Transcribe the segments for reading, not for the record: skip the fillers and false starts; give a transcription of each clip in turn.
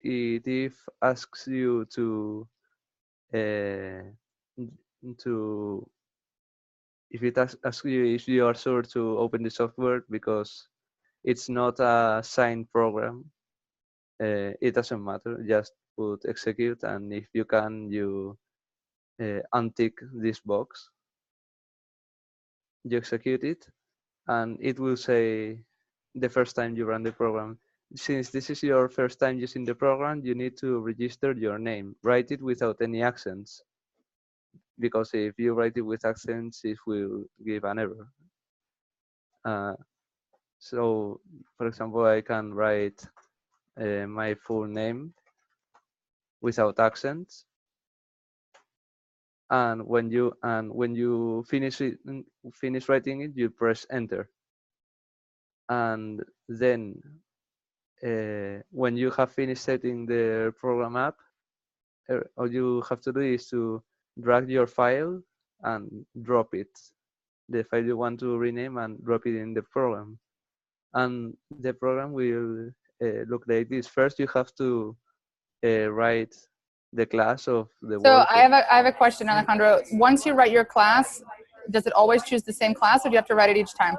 it asks you to if it asks you if you are sure to open the software, because it's not a signed program. It doesn't matter. Just put execute, and if you can, you untick this box. You execute it, and it will say the first time you run the program, since this is your first time using the program, you need to register your name. Write it without any accents, because if you write it with accents, it will give an error. So, for example, I can write my full name without accents, and when you finish writing it, you press enter, and then when you have finished setting the program up, all you have to do is to drag your file and drop it, the file you want to rename, and drop it in the program, and the program will look like this. First, you have to write the class of the So work. I have a question, Alejandro. Once you write your class, does it always choose the same class, or do you have to write it each time?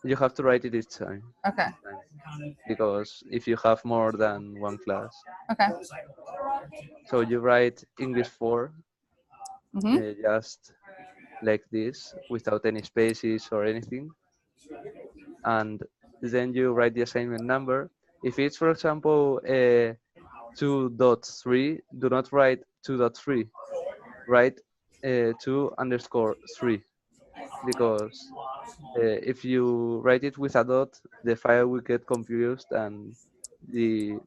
You have to write it each time. Okay. Because if you have more than one class. Okay. So you write English 4, just like this, without any spaces or anything. And then you write the assignment number. If it's, for example, 2.3, do not write 2.3. Write 2_3, because if you write it with a dot, the file will get confused, and the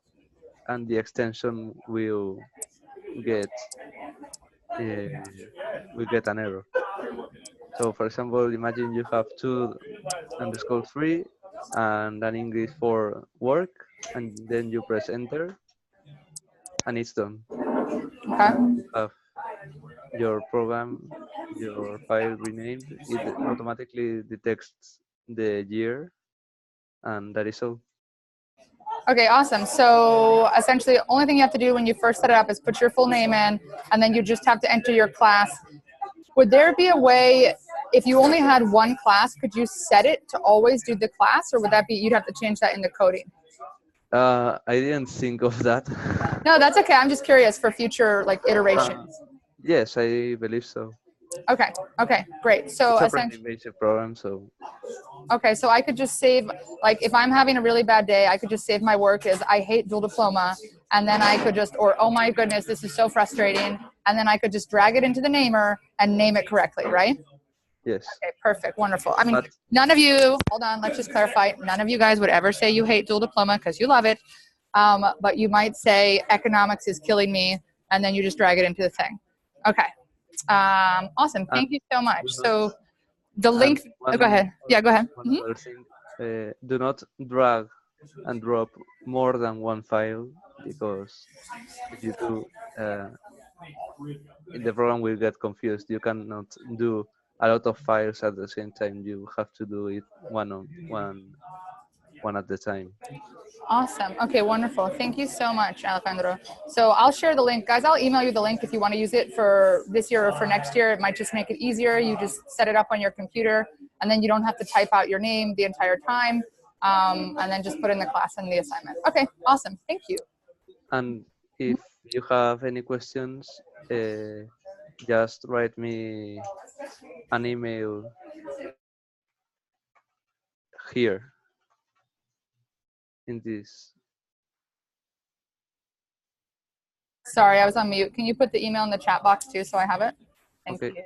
extension will get an error. So, for example, imagine you have 2_3 and an English 4 work, and then you press enter, and it's done. Okay. You have your program, your file renamed. It automatically detects the year, and that is all. Okay, awesome. So essentially, the only thing you have to do when you first set it up is put your full name in, and then you just have to enter your class. Would there be a way, if you only had one class, could you set it to always do the class, or would that be, you'd have to change that in the coding? I didn't think of that. No, that's okay. I'm just curious for future iterations. Yes, I believe so. Okay. Okay. Great. So It's a essentially, pretty basic program, so. okay, so I could just save, if I'm having a really bad day, I could just save my work as I hate dual diploma, and then I could just, or oh my goodness, this is so frustrating, and then I could just drag it into the namer and name it correctly, right? Yes. Okay, perfect, wonderful. I mean, none of you, hold on, let's just clarify, none of you guys would ever say you hate dual diploma because you love it, but you might say economics is killing me, and then you just drag it into the thing. Okay, awesome, thank you so much. So the link, go ahead. Yeah, go ahead. One other thing, do not drag and drop more than one file, because if you do, the program will get confused. You cannot do a lot of files at the same time. You have to do it one at the time. Awesome. Okay, wonderful. Thank you so much, Alejandro. So I'll share the link. Guys, I'll email you the link if you want to use it for this year or for next year. It might just make it easier. You just set it up on your computer, and then you don't have to type out your name the entire time, and then just put in the class and the assignment. Okay, awesome. Thank you. And if you have any questions, just write me an email here in this. Sorry, I was on mute. Can you put the email in the chat box too so I have it? Thank Okay. you.